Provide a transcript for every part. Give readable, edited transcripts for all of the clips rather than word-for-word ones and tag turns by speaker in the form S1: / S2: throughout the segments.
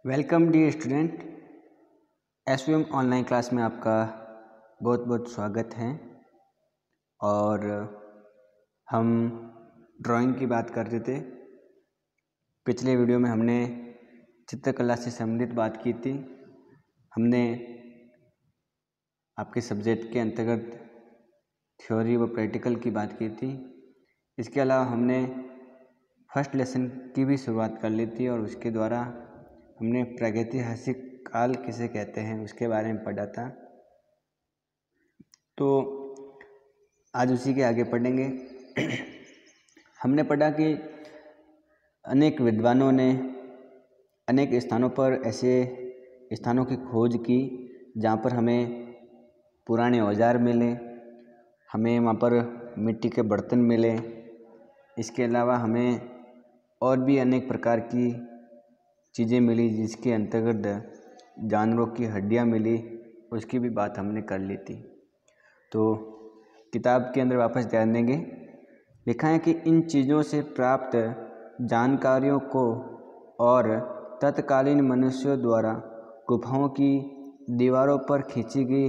S1: Welcome dear student. SVM online class में आपका बहुत बहुत स्वागत है। और हम ड्राइंग की बात कर रहे थे। पिछले वीडियो में हमने चित्रकला से संबंधित बात की थी। हमने आपके सब्जेक्ट के अंतर्गत थ्योरी व प्रैक्टिकल की बात की थी। इसके अलावा हमने फर्स्ट लेसन की भी शुरुआत कर ली थी और उसके द्वारा हमने प्रागैतिहासिक काल किसे कहते हैं उसके बारे में पढ़ा था। तो आज उसी के आगे पढ़ेंगे। हमने पढ़ा कि अनेक विद्वानों ने अनेक स्थानों पर ऐसे स्थानों की खोज की जहाँ पर हमें पुराने औजार मिले, हमें वहाँ पर मिट्टी के बर्तन मिले। इसके अलावा हमें और भी अनेक प्रकार की चीज़ें मिली जिसके अंतर्गत जानवरों की हड्डियाँ मिली, उसकी भी बात हमने कर ली थी। तो किताब के अंदर वापस ध्यान देंगे। लिखा है कि इन चीज़ों से प्राप्त जानकारियों को और तत्कालीन मनुष्यों द्वारा गुफाओं की दीवारों पर खींची गई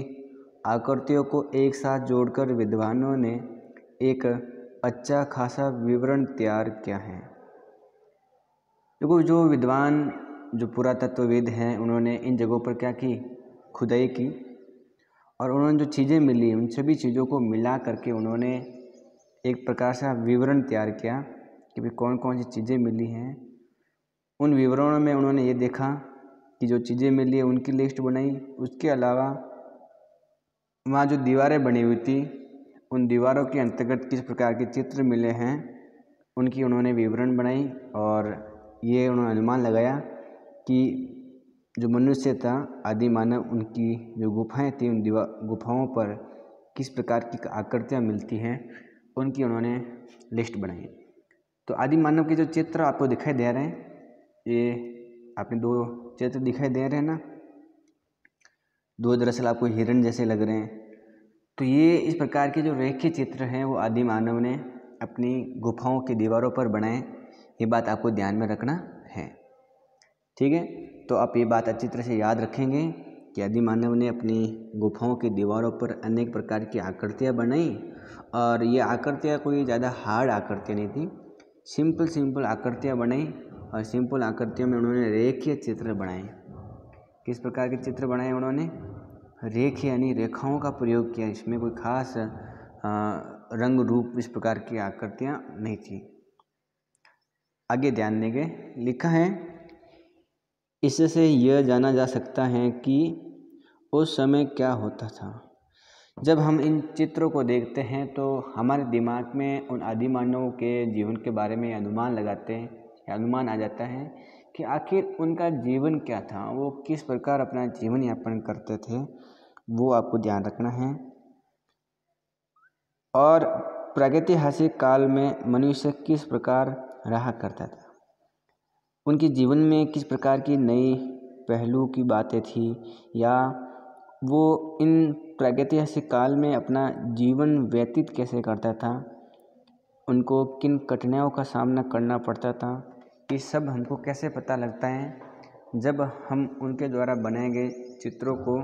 S1: आकृतियों को एक साथ जोड़कर विद्वानों ने एक अच्छा खासा विवरण तैयार किया है। देखो, जो विद्वान जो पुरातत्वविद हैं उन्होंने इन जगहों पर क्या की, खुदाई की और उन्होंने जो चीज़ें मिली उन सभी चीज़ों को मिला करके उन्होंने एक प्रकार से विवरण तैयार किया कि भाई कौन कौन सी चीज़ें मिली हैं। उन विवरणों में उन्होंने ये देखा कि जो चीज़ें मिली है उनकी लिस्ट बनाई। उसके अलावा वहाँ जो दीवारें बनी हुई थी उन दीवारों के अंतर्गत किस प्रकार के चित्र मिले हैं उनकी उन्होंने विवरण बनाई और ये उन्होंने अनुमान लगाया कि जो मनुष्य था आदि मानव, उनकी जो गुफाएं थी उन गुफाओं पर किस प्रकार की आकृतियाँ मिलती हैं उनकी उन्होंने लिस्ट बनाई। तो आदि मानव के जो चित्र आपको दिखाई दे रहे हैं, ये आपने दो चित्र दिखाई दे रहे हैं ना, दो दरअसल आपको हिरण जैसे लग रहे हैं। तो ये इस प्रकार के जो रेखीय चित्र हैं वो आदि मानव ने अपनी गुफाओं की दीवारों पर बनाए। ये बात आपको ध्यान में रखना है, ठीक है। तो आप ये बात अच्छी तरह से याद रखेंगे कि आदि मानव ने अपनी गुफाओं की दीवारों पर अनेक प्रकार की आकृतियाँ बनाई और ये आकृतियाँ कोई ज़्यादा हार्ड आकृतियाँ नहीं थी, सिंपल आकृतियाँ बनाई और सिंपल आकृतियों में उन्होंने रेखीय चित्र बनाए। किस प्रकार के चित्र बनाए उन्होंने? रेखीय यानी रेखाओं का प्रयोग किया। इसमें कोई खास रंग रूप इस प्रकार की आकृतियाँ नहीं थी। आगे ध्यान देंगे। लिखा है, इससे यह जाना जा सकता है कि उस समय क्या होता था। जब हम इन चित्रों को देखते हैं तो हमारे दिमाग में उन आदि मानवों के जीवन के बारे में अनुमान लगाते हैं, अनुमान आ जाता है कि आखिर उनका जीवन क्या था, वो किस प्रकार अपना जीवन यापन करते थे, वो आपको ध्यान रखना है। और प्रागैतिहासिक काल में मनुष्य किस प्रकार रहा करता था, उनके जीवन में किस प्रकार की नई पहलू की बातें थी, या वो इन प्रागैतिहासिक काल में अपना जीवन व्यतीत कैसे करता था, उनको किन कठिनाइयों का सामना करना पड़ता था, ये सब हमको कैसे पता लगता है जब हम उनके द्वारा बनाए गए चित्रों को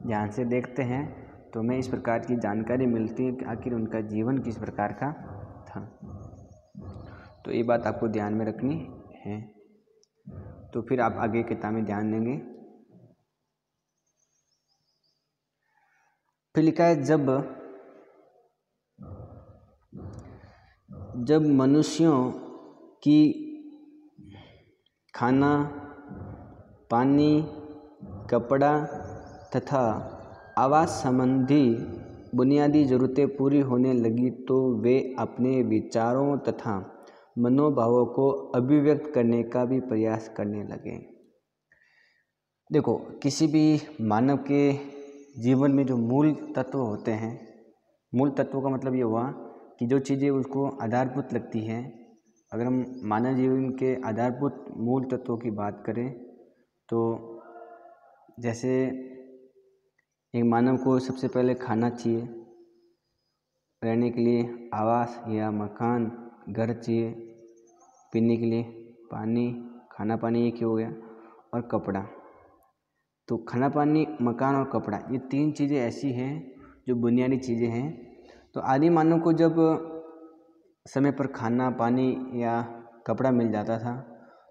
S1: ध्यान से देखते हैं। तो हमें इस प्रकार की जानकारी मिलती है कि आखिर उनका जीवन किस प्रकार का था। तो ये बात आपको ध्यान में रखनी है। तो फिर आप आगे किताब में ध्यान देंगे। फिर लिखा है, जब मनुष्यों की खाना, पानी, कपड़ा तथा आवास संबंधी बुनियादी ज़रूरतें पूरी होने लगी तो वे अपने विचारों तथा मनोभावों को अभिव्यक्त करने का भी प्रयास करने लगे। देखो, किसी भी मानव के जीवन में जो मूल तत्व होते हैं, मूल तत्वों का मतलब ये हुआ कि जो चीज़ें उसको आधारभूत लगती हैं। अगर हम मानव जीवन के आधारभूत मूल तत्वों की बात करें तो जैसे एक मानव को सबसे पहले खाना चाहिए, रहने के लिए आवास या मकान, घर चाहिए, पीने के लिए पानी, खाना पानी एक ही हो गया, और कपड़ा। तो खाना पानी, मकान और कपड़ा, ये 3 चीज़ें ऐसी हैं जो बुनियादी चीज़ें हैं। तो आदि मानव को जब समय पर खाना पानी या कपड़ा मिल जाता था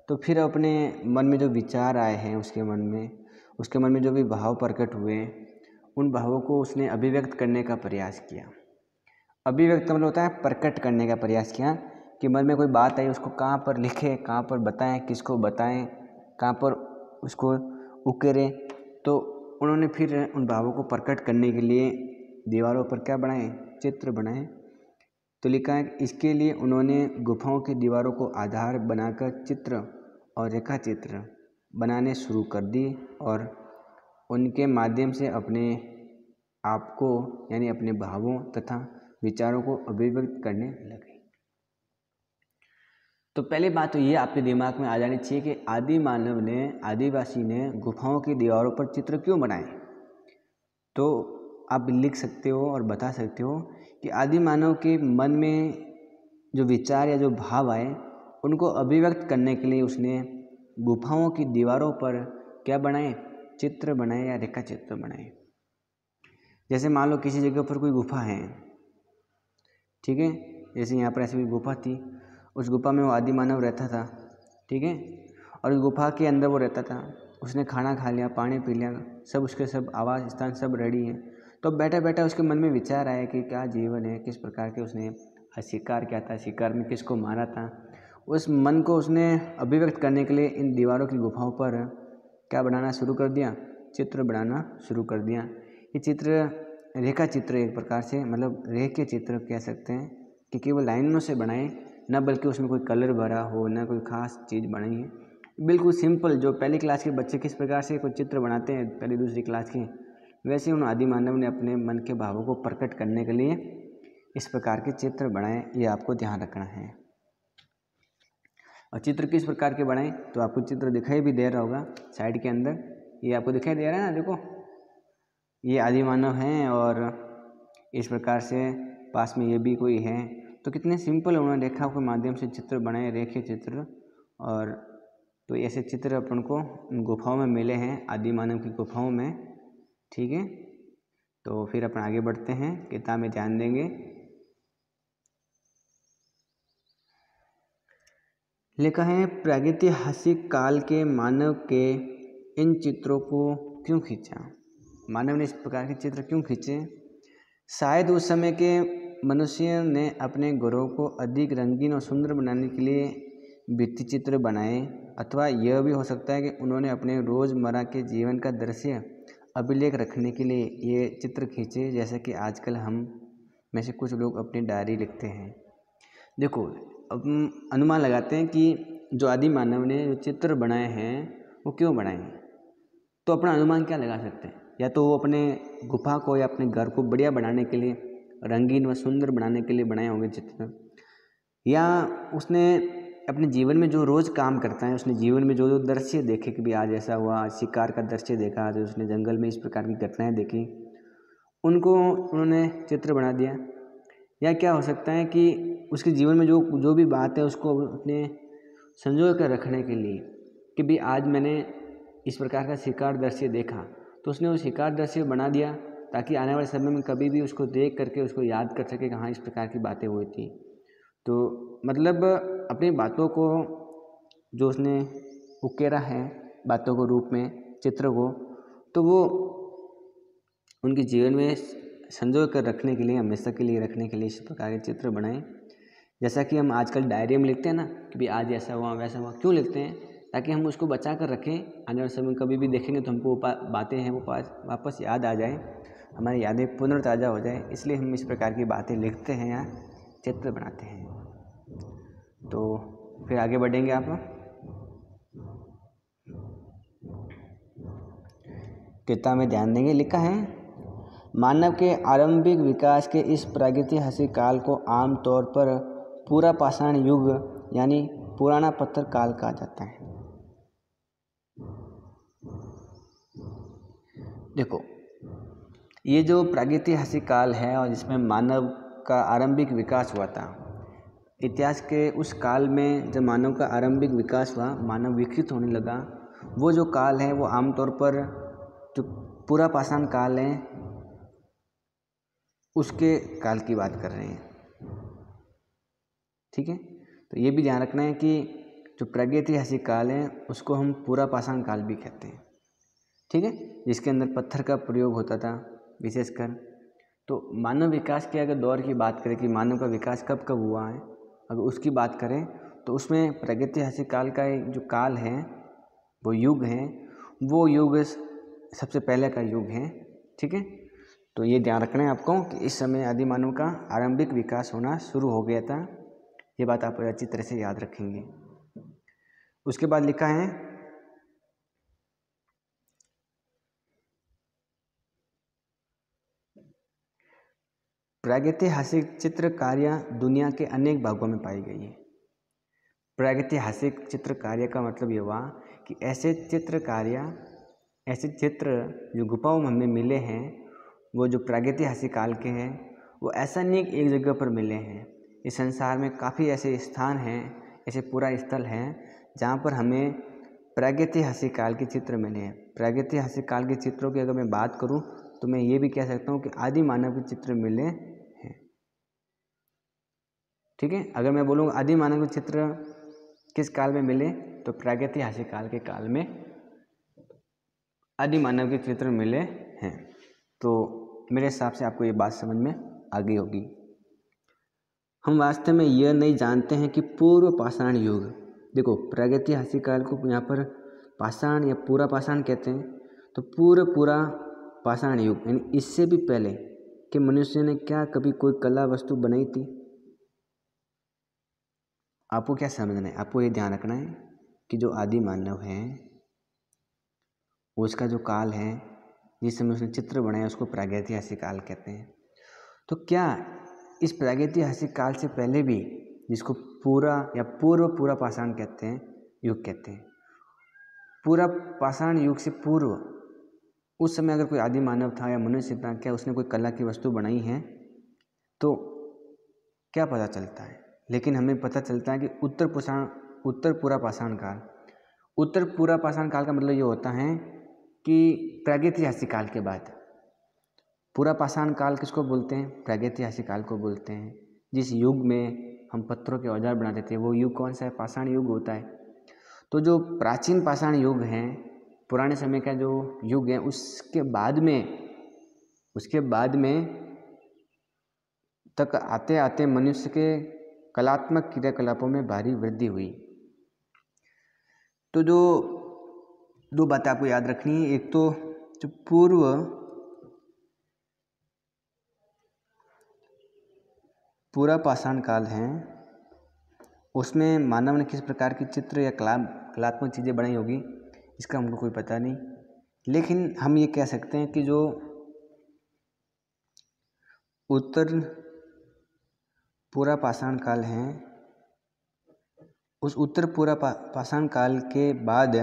S1: तो फिर अपने मन में जो विचार आए हैं उसके मन में जो भी भाव प्रकट हुए, उन भावों को उसने अभिव्यक्त करने का प्रयास किया। अभिव्यक्त मतलब होता है प्रकट करने का प्रयास किया कि मन में कोई बात आई उसको कहाँ पर लिखें, कहाँ पर बताएं, किसको बताएं, कहाँ पर उसको उकेरें। तो उन्होंने फिर उन भावों को प्रकट करने के लिए दीवारों पर क्या बनाए, चित्र बनाए। तो लिखा है कि इसके लिए उन्होंने गुफाओं की दीवारों को आधार बनाकर चित्र और रेखा चित्र बनाने शुरू कर दिए और उनके माध्यम से अपने आप को यानी अपने भावों तथा विचारों को अभिव्यक्त करने लगे। तो पहली बात तो ये आपके दिमाग में आ जानी चाहिए कि आदिवासी ने गुफाओं की दीवारों पर चित्र क्यों बनाए। तो आप लिख सकते हो और बता सकते हो कि आदि मानव के मन में जो विचार या जो भाव आए उनको अभिव्यक्त करने के लिए उसने गुफाओं की दीवारों पर क्या बनाए, चित्र बनाए या रेखा चित्र बनाए। जैसे मान लो किसी जगह पर कोई गुफा है, ठीक है, जैसे यहाँ पर ऐसी कोई गुफा थी, उस गुफा में वो आदि मानव रहता था, ठीक है, और उस गुफा के अंदर वो रहता था। उसने खाना खा लिया, पानी पी लिया, सब उसके सब आवास स्थान सब रेडी है। तो बैठा बैठा उसके मन में विचार आया कि क्या जीवन है, किस प्रकार के उसने शिकार किया था, शिकार में किसको मारा था। उस मन को उसने अभिव्यक्त करने के लिए इन दीवारों की गुफाओं पर क्या बनाना शुरू कर दिया, चित्र बनाना शुरू कर दिया। ये चित्र रेखा चित्र एक प्रकार से, मतलब रेख के चित्र कह सकते हैं कि केवल लाइनों से बनाए, न बल्कि उसमें कोई कलर भरा हो, न कोई खास चीज़ बनाई है। बिल्कुल सिंपल, जो पहली क्लास के बच्चे किस प्रकार से कोई चित्र बनाते हैं पहली दूसरी क्लास के, वैसे उन आदि मानव ने अपने मन के भावों को प्रकट करने के लिए इस प्रकार के चित्र बनाए। ये आपको ध्यान रखना है। और चित्र किस प्रकार के बनाए, तो आपको चित्र दिखाई भी दे रहा होगा साइड के अंदर, ये आपको दिखाई दे रहा है ना, देखो ये आदि मानव हैं और इस प्रकार से पास में ये भी कोई है। तो कितने सिंपल उन्होंने रेखा के माध्यम से चित्र बनाए, रेखे चित्र। और तो ऐसे चित्र अपन को गुफाओं में मिले हैं, आदि मानव की गुफाओं में, ठीक है। तो फिर अपन आगे बढ़ते हैं, किताब में ध्यान देंगे। लिखा है प्रागैतिहासिक काल के मानव के इन चित्रों को क्यों खींचा, मानव ने इस प्रकार के चित्र क्यों खींचे। शायद उस समय के मनुष्य ने अपने ग्रहों को अधिक रंगीन और सुंदर बनाने के लिए भित्ति चित्र बनाए, अथवा यह भी हो सकता है कि उन्होंने अपने रोज़मर्रा के जीवन का दृश्य अभिलेख रखने के लिए ये चित्र खींचे, जैसे कि आजकल हम में से कुछ लोग अपनी डायरी लिखते हैं। देखो, अब अनुमान लगाते हैं कि जो आदि मानव ने जो चित्र बनाए हैं वो क्यों बनाए हैं। तो अपना अनुमान क्या लगा सकते हैं, या तो वो अपने गुफा को या अपने घर को बढ़िया बनाने के लिए, रंगीन व सुंदर बनाने के लिए बनाए होंगे चित्र, या उसने अपने जीवन में जो रोज़ काम करता है, उसने जीवन में जो जो दृश्य देखे कि भी आज ऐसा हुआ, आज शिकार का दृश्य देखा, आज उसने जंगल में इस प्रकार की घटनाएं देखी, उनको उन्होंने चित्र बना दिया। या क्या हो सकता है कि उसके जीवन में जो भी बात है उसको अपने संजो कर रखने के लिए कि भी आज मैंने इस प्रकार का शिकार दृश्य देखा, तो उसने वो शिकार दृश्य बना दिया ताकि आने वाले समय में कभी भी उसको देख करके उसको याद कर सके कि हाँ इस प्रकार की बातें हुई थी। तो मतलब अपनी बातों को जो उसने उकेरा है बातों को रूप में, चित्र को, तो वो उनके जीवन में संजो कर रखने के लिए, हमेशा के लिए रखने के लिए इस प्रकार के चित्र बनाए। जैसा कि हम आजकल डायरी में लिखते हैं ना कि भी आज ऐसा हुआ वैसा हुआ, क्यों लिखते हैं, ताकि हम उसको बचा कर रखें, आने वाले समय में कभी भी देखेंगे तो हमको बातें हैं वो वापस याद आ जाए, हमारी यादें पुनर्ताज़ा हो जाए, इसलिए हम इस प्रकार की बातें लिखते हैं या चित्र बनाते हैं। तो फिर आगे बढ़ेंगे आप। किताब में ध्यान देंगे। लिखा है मानव के आरंभिक विकास के इस प्रागैतिहासिक काल को आमतौर पर पूरा पाषाण युग यानी पुराना पत्थर काल कहा जाता है। देखो, ये जो प्रागैतिहासिक काल है और जिसमें मानव का आरंभिक विकास हुआ था, इतिहास के उस काल में जब मानव का आरंभिक विकास हुआ, मानव विकसित होने लगा, वो जो काल है वो आमतौर पर जो पूरा पाषाण काल है उसके काल की बात कर रहे हैं। ठीक है, तो ये भी ध्यान रखना है कि जो प्रागैतिहासिक काल है उसको हम पूरा पाषाण काल भी कहते हैं। ठीक है, जिसके अंदर पत्थर का प्रयोग होता था विशेषकर। तो मानव विकास के अगर दौर की बात करें कि मानव का विकास कब कब हुआ है, अगर उसकी बात करें तो उसमें प्रागैतिहासिक काल का जो काल है, वो युग है, वो युग सबसे पहले का युग है। ठीक है, तो ये ध्यान रखना है आपको कि इस समय आदि मानव का आरंभिक विकास होना शुरू हो गया था। ये बात आप अच्छी तरह से याद रखेंगे। उसके बाद लिखा है प्रागैतिहासिक चित्रकारियाँ दुनिया के अनेक भागों में पाई गई है। प्रागैतिहासिक चित्रकार्य का मतलब ये हुआ कि ऐसे चित्रकार्य, ऐसे चित्र जो गुफाओं में हमें मिले हैं, वो जो प्रागैतिहासिक काल के हैं, वो ऐसा नहीं एक जगह पर मिले हैं। इस संसार में काफ़ी ऐसे स्थान हैं, ऐसे पूरा स्थल हैं जहाँ पर हमें प्रागैतिहासिक काल के चित्र मिले हैं। प्रागैतिहासिक काल के चित्रों की अगर मैं बात करूँ तो मैं ये भी कह सकता हूँ कि आदि मानव के चित्र मिले हैं। ठीक है, अगर मैं बोलूँ आदि मानव के चित्र किस काल में मिले तो प्रागैतिहासिक काल के काल में आदि मानव के चित्र मिले हैं। तो मेरे हिसाब से आपको ये बात समझ में आ गई होगी। हम वास्तव में यह नहीं जानते हैं कि पूर्व पाषाण युग, देखो प्रागैतिहासिक काल को यहाँ पर पाषाण या पूरा पाषाण कहते हैं, तो पूरा पाषाण युग यानी इससे भी पहले कि मनुष्य ने क्या कभी कोई कला वस्तु बनाई थी। आपको क्या समझना है, आपको ये ध्यान रखना है कि जो आदि मानव है उसका जो काल है जिस समय उसने चित्र बनाया उसको प्रागैतिहासिक काल कहते हैं। तो क्या इस प्रागैतिहासिक काल से पहले भी, जिसको पूरा या पूरा पाषाण कहते हैं, युग कहते हैं, पूरा पाषाण युग से पूर्व उस समय अगर कोई आदि मानव था या मनुष्य था, क्या उसने कोई कला की वस्तु बनाई है तो क्या पता चलता है? लेकिन हमें पता चलता है कि उत्तर पूरा पाषाण काल, उत्तर पूरा पाषाण काल का मतलब ये होता है कि प्रागैतिहासिक काल के बाद। पूरा पाषाण काल किसको बोलते हैं? प्रागैतिहासिक काल को बोलते हैं। जिस युग में हम पत्थरों के औजार बनाते थे वो युग कौन सा है? पाषाण युग होता है। तो जो प्राचीन पाषाण युग हैं, पुराने समय का जो युग है, उसके बाद में तक आते आते मनुष्य के कलात्मक क्रियाकलापों में भारी वृद्धि हुई। तो जो दो बातें आपको याद रखनी है, एक तो जो पूरा पाषाण काल है उसमें मानव ने किस प्रकार की चित्र या कलात्मक चीज़ें बनाई होगी इसका हमको कोई पता नहीं, लेकिन हम ये कह सकते हैं कि जो उत्तर पूरा पाषाण काल है, उस उत्तर पूरा पाषाण काल के बाद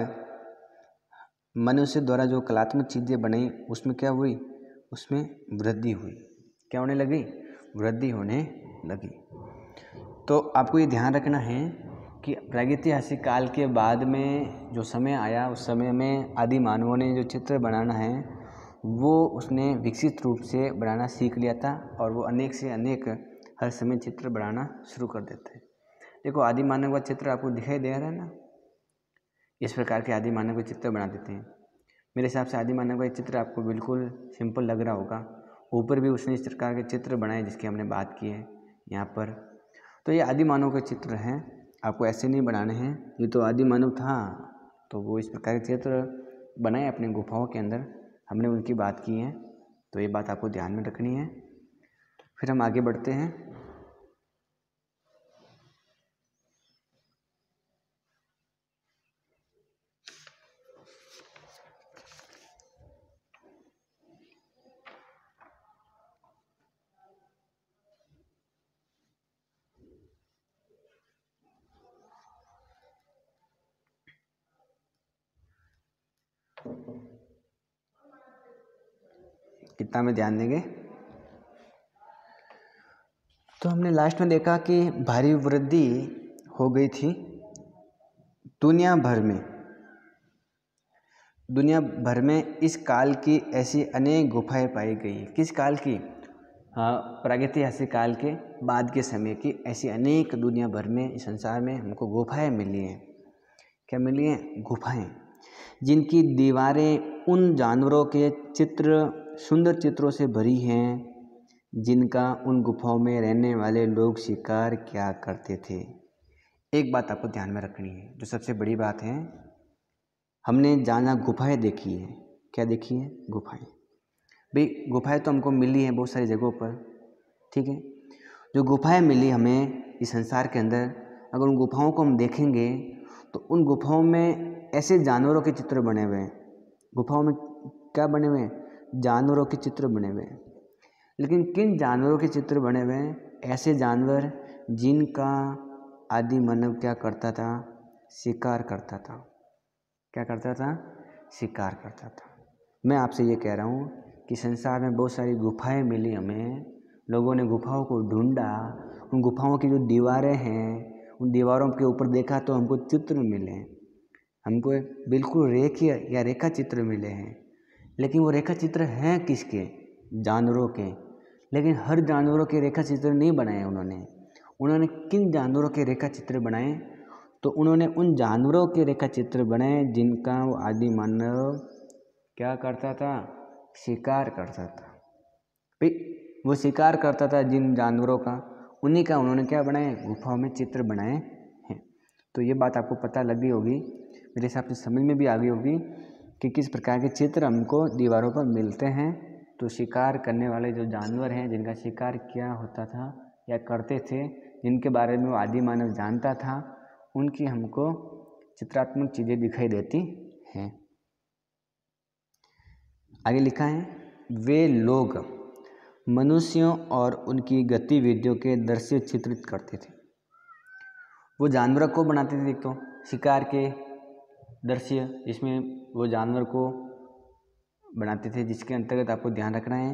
S1: मनुष्य द्वारा जो कलात्मक चीज़ें बनाई उसमें क्या हुई? उसमें वृद्धि हुई। क्या होने लगी? वृद्धि होने लगी। तो आपको ये ध्यान रखना है कि प्रागैतिहासिक काल के बाद में जो समय आया उस समय में आदि मानवों ने जो चित्र बनाना है वो उसने विकसित रूप से बनाना सीख लिया था और वो अनेक से अनेक हर समय चित्र बनाना शुरू कर देते हैं। देखो आदि मानव का चित्र आपको दिखाई दे रहा है ना, इस प्रकार के आदि मानव के चित्र बना देते हैं। मेरे हिसाब से आदि मानव का चित्र आपको बिल्कुल सिंपल लग रहा होगा। ऊपर भी उसने इस प्रकार के चित्र बनाए जिसकी हमने बात की है यहाँ पर। तो ये आदि मानव के चित्र हैं, आपको ऐसे नहीं बनाने हैं। ये तो आदि मानव था तो वो इस प्रकार के चित्र बनाए अपने गुफाओं के अंदर, हमने उनकी बात की है। तो ये बात आपको ध्यान में रखनी है। फिर हम आगे बढ़ते हैं। कितना में ध्यान देंगे? तो हमने लास्ट में देखा कि भारी वृद्धि हो गई थी दुनिया भर में। दुनिया भर में इस काल की ऐसी अनेक गुफाएं पाई गई। किस काल की? हाँ, प्रागैतिहासिक काल के बाद के समय की ऐसी अनेक दुनिया भर में इस संसार में हमको गुफाएं मिली हैं। क्या मिली हैं? गुफाएं, जिनकी दीवारें उन जानवरों के चित्र, सुंदर चित्रों से भरी हैं जिनका उन गुफाओं में रहने वाले लोग शिकार किया करते थे। एक बात आपको ध्यान में रखनी है, जो सबसे बड़ी बात है, हमने जहाँ गुफाएं देखी है, क्या देखी है? गुफाएं। भाई गुफाएं तो हमको मिली हैं बहुत सारी जगहों पर, ठीक है। जो गुफाएं मिली हमें इस संसार के अंदर, अगर उन गुफाओं को हम देखेंगे तो उन गुफाओं में ऐसे जानवरों के चित्र बने हुए हैं। गुफाओं में क्या बने हुए हैं? जानवरों के चित्र बने हुए हैं। लेकिन किन जानवरों के चित्र बने हुए हैं? ऐसे जानवर जिनका आदि मानव क्या करता था? शिकार करता था। क्या करता था? शिकार करता था। मैं आपसे ये कह रहा हूँ कि संसार में बहुत सारी गुफाएं मिली हमें, लोगों ने गुफाओं को ढूंढा, उन गुफाओं की जो दीवारें हैं, उन दीवारों के ऊपर देखा तो हमको चित्र मिले, हमको बिल्कुल रेखीय या रेखा चित्र मिले हैं। लेकिन वो रेखा चित्र हैं किसके? जानवरों के। लेकिन हर जानवरों के रेखा चित्र नहीं बनाए उन्होंने किन जानवरों के रेखा चित्र बनाए? तो उन्होंने उन जानवरों के रेखा चित्र बनाए जिनका वो आदि मानव क्या करता था? शिकार करता था। वो शिकार करता था जिन जानवरों का, उन्हीं का उन्होंने क्या बनाए? गुफाओं में चित्र बनाए हैं। तो ये बात आपको पता लगी होगी, मेरे हिसाब से समझ में भी आ गई होगी कि किस प्रकार के चित्र हमको दीवारों पर मिलते हैं। तो शिकार करने वाले जो जानवर हैं, जिनका शिकार किया होता था या करते थे, जिनके बारे में वो आदि मानव जानता था, उनकी हमको चित्रात्मक चीज़ें दिखाई देती हैं। आगे लिखा है, वे लोग मनुष्यों और उनकी गतिविधियों के दृश्य चित्रित करते थे। वो जानवर को बनाते थे, एक तो शिकार के दृश्य जिसमें वो जानवर को बनाते थे, जिसके अंतर्गत आपको ध्यान रखना है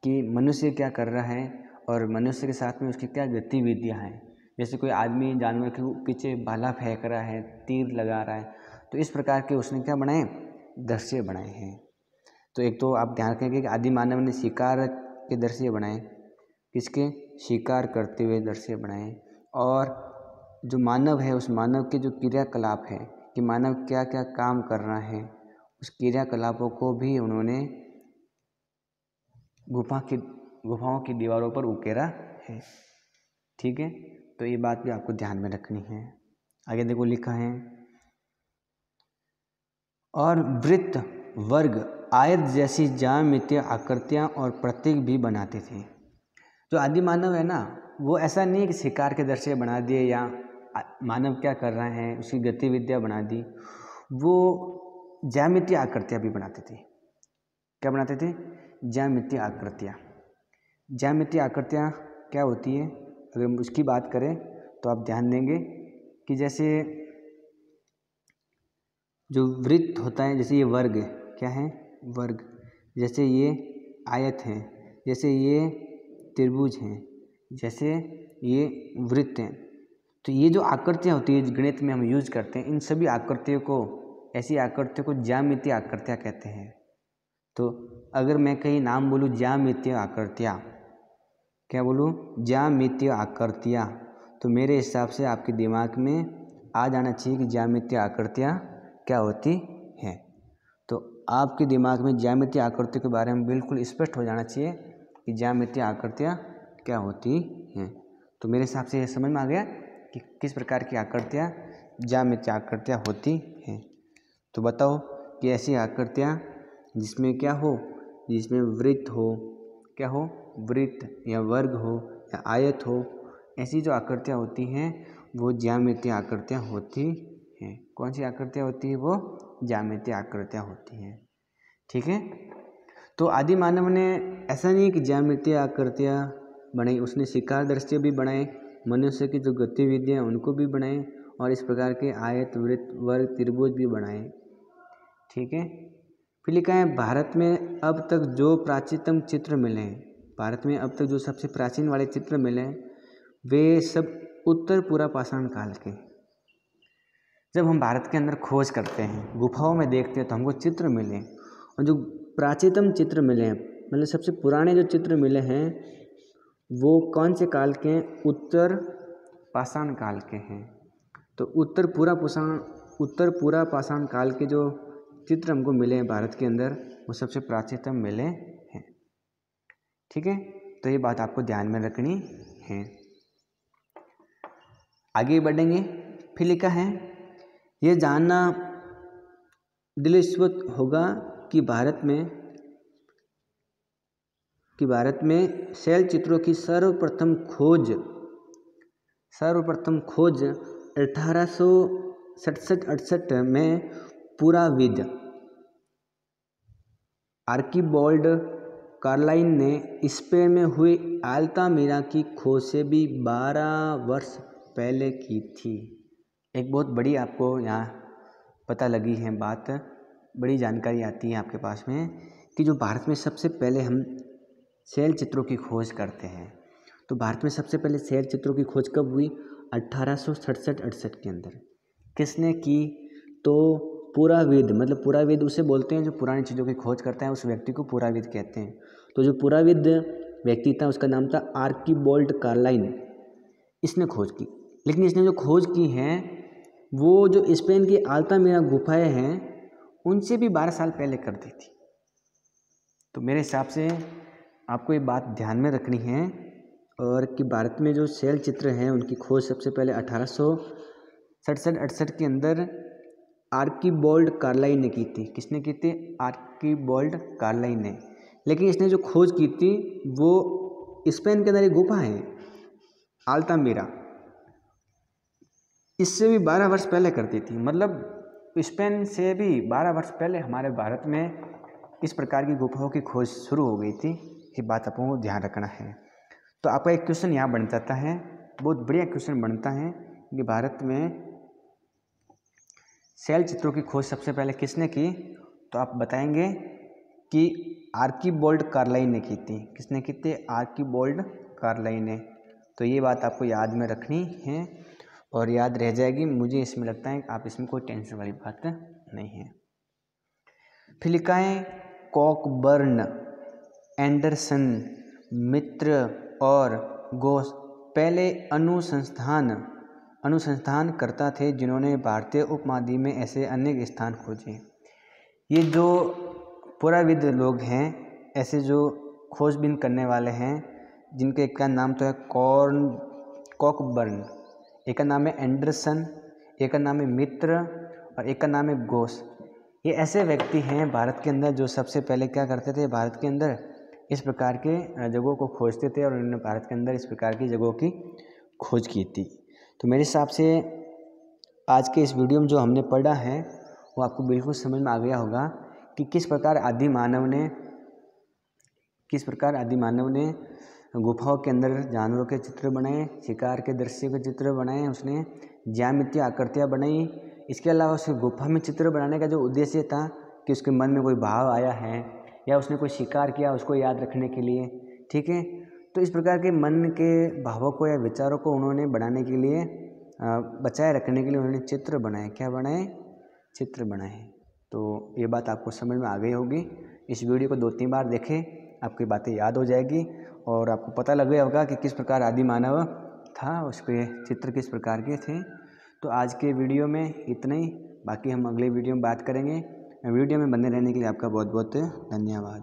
S1: कि मनुष्य क्या कर रहा है और मनुष्य के साथ में उसकी क्या गतिविधियाँ हैं। जैसे कोई आदमी जानवर के पीछे भाला फेंक रहा है, तीर लगा रहा है, तो इस प्रकार के उसने क्या बनाए? दृश्य बनाए हैं। तो एक तो आप ध्यान रखेंगे कि आदि मानव ने शिकार के दृश्य बनाए, किसके? शिकार करते हुए दृश्य बनाए। और जो मानव है, उस मानव के जो क्रियाकलाप है कि मानव क्या क्या काम कर रहा है, उस क्रियाकलापों को भी उन्होंने गुफाओं की दीवारों पर उकेरा है। ठीक है, तो ये बात भी आपको ध्यान में रखनी है। आगे देखो लिखा है, और वृत्त, वर्ग, आयत जैसी ज्यामितीय आकृतियाँ और प्रतीक भी बनाते थे। जो आदि मानव है ना, वो ऐसा नहीं कि शिकार के दृश्य बना दिए या मानव क्या कर रहे हैं उसकी गतिविधियाँ बना दी, वो ज्यामितीय आकृतियाँ भी बनाते थे। क्या बनाते थे? ज्यामितीय आकृतियाँ। ज्यामितीय आकृतियाँ क्या होती है? अगर हम उसकी बात करें तो आप ध्यान देंगे कि जैसे जो वृत्त होता है, जैसे ये वर्ग है, क्या है? वर्ग। जैसे ये आयत है, जैसे ये त्रिभुज हैं, जैसे ये वृत्त हैं। तो ये जो आकृतियाँ होती है गणित में हम यूज करते हैं, इन सभी आकृतियों को, ऐसी आकृतियों को ज्यामितीय आकृतियाँ कहते हैं। तो अगर मैं कहीं नाम बोलूँ ज्यामितीय आकृतियाँ, क्या बोलूँ? ज्यामितीय आकृतियाँ, तो मेरे हिसाब से आपके दिमाग में आ जाना चाहिए कि ज्यामितीय आकृतियाँ क्या होती हैं। तो आपके दिमाग में ज्यामितीय आकृतियों के बारे में बिल्कुल स्पष्ट हो जाना चाहिए कि ज्यामितीय आकृतियाँ क्या होती हैं। तो मेरे हिसाब से ये समझ में आ गया कि किस प्रकार की आकृतियाँ ज्यामितीय आकृतियाँ होती हैं। तो बताओ कि ऐसी आकृतियाँ जिसमें क्या हो, जिसमें वृत्त हो, क्या हो? वृत्त या वर्ग हो या आयत हो, ऐसी जो आकृतियाँ होती हैं वो ज्यामितीय आकृतियाँ होती हैं। कौन सी आकृतियाँ होती हैं? वो ज्यामितीय आकृतियाँ होती हैं। ठीक है, तो आदि मानव ने ऐसा नहीं कि ज्यामितीय आकृतियाँ बनाई, उसने शिकार दृश्य भी बनाए, मनुष्य की जो गतिविधियाँ उनको भी बनाए, और इस प्रकार के आयत, वृत्त, वर्ग, त्रिभुज भी बनाए। ठीक है, फिर लिखा है, भारत में अब तक जो प्राचीनतम चित्र मिले हैं, भारत में अब तक जो सबसे प्राचीन वाले चित्र मिले हैं, वे सब उत्तर पूर्व पाषाण काल के। जब हम भारत के अंदर खोज करते हैं, गुफाओं में देखते हैं, तो हमको चित्र मिले, और जो प्राचीनतम चित्र मिले हैं, मतलब सबसे पुराने जो चित्र मिले हैं वो कौन से काल के हैं? उत्तर पाषाण काल के हैं। तो उत्तर पूरा पाषाण काल के जो चित्र हमको मिले हैं भारत के अंदर, वो सबसे प्राचीनतम मिले हैं। ठीक है, तो ये बात आपको ध्यान में रखनी है। आगे बढ़ेंगे। फिर लिखा है, ये जानना दिलचस्प होगा कि भारत में शैल चित्रों की सर्वप्रथम खोज 1867-68 में पुराविद आर्कीबाल्ड कार्लाइन ने स्पेन में हुई अल्तामिरा की खोज से भी 12 वर्ष पहले की थी। एक बहुत बड़ी आपको यहाँ पता लगी है बात, बड़ी जानकारी आती है आपके पास में कि जो भारत में सबसे पहले हम शैल चित्रों की खोज करते हैं, तो भारत में सबसे पहले शैल चित्रों की खोज कब हुई? 1867-68 के अंदर। किसने की? तो पुराविद, मतलब पुराविद उसे बोलते हैं जो पुरानी चीज़ों की खोज करता है, उस व्यक्ति को पुराविद कहते हैं। तो जो पुराविद व्यक्ति था उसका नाम था आर्कीबाल्ड कार्लाइन। इसने खोज की, लेकिन इसने जो खोज की है वो जो स्पेन की अल्तामिरा गुफाएं हैं उनसे भी 12 साल पहले कर दी थी। तो मेरे हिसाब से आपको ये बात ध्यान में रखनी है, और कि भारत में जो शैल चित्र हैं उनकी खोज सबसे पहले 1867-68 के अंदर आर्कीबाल्ड कार्लाइन ने की थी। किसने की थी? आर्कीबाल्ड कार्लाइन ने। लेकिन इसने जो खोज की थी वो स्पेन के अंदर एक गुफा है अल्तामिरा, इससे भी 12 वर्ष पहले करती थी। मतलब स्पेन से भी 12 वर्ष पहले हमारे भारत में इस प्रकार की गुफाओं की खोज शुरू हो गई थी। ये बात आपको ध्यान रखना है। तो आपका एक क्वेश्चन यहाँ बन जाता है, बहुत बढ़िया क्वेश्चन बनता है कि भारत में शैल चित्रों की खोज सबसे पहले किसने की? तो आप बताएंगे कि आर्कीबाल्ड कार्लाइन ने की थी। किसने की थी? आर्कीबाल्ड कार्लाइन ने। तो ये बात आपको याद में रखनी है और याद रह जाएगी। मुझे इसमें लगता है आप इसमें कोई टेंशन वाली बात नहीं है। फिर लिखा है, कॉकबर्न, एंडरसन, मित्र और गोस पहले अनुसंधान करता थे जिन्होंने भारतीय उपमहाद्वीप में ऐसे अनेक स्थान खोजे। ये जो पुराविद लोग हैं, ऐसे जो खोजबीन करने वाले हैं, जिनके एक का नाम तो है कॉकबर्न, एक का नाम है एंडरसन, एक का नाम है मित्र और एक का नाम है गोस। ये ऐसे व्यक्ति हैं भारत के अंदर जो सबसे पहले क्या करते थे, भारत के अंदर इस प्रकार के जगहों को खोजते थे और उन्होंने भारत के अंदर इस प्रकार की जगहों की खोज की थी। तो मेरे हिसाब से आज के इस वीडियो में जो हमने पढ़ा है वो आपको बिल्कुल समझ में आ गया होगा कि किस प्रकार आदि मानव ने गुफाओं के अंदर जानवरों के चित्र बनाए, शिकार के दृश्य के चित्र बनाए, उसने ज्यामितीय आकृतियाँ बनाई। इसके अलावा उसके गुफा में चित्र बनाने का जो उद्देश्य था कि उसके मन में कोई भाव आया है या उसने कोई शिकार किया उसको याद रखने के लिए। ठीक है, तो इस प्रकार के मन के भावों को या विचारों को उन्होंने बनाने के लिए, बचाए रखने के लिए उन्होंने चित्र बनाए। क्या बनाए? चित्र बनाए। तो ये बात आपको समझ में आ गई होगी। इस वीडियो को 2-3 बार देखें, आपकी बातें याद हो जाएगी और आपको पता लग गया होगा कि किस प्रकार आदि मानव था, उसके चित्र किस प्रकार के थे। तो आज के वीडियो में इतना ही, बाकी हम अगले वीडियो में बात करेंगे। वीडियो में बने रहने के लिए आपका बहुत बहुत धन्यवाद।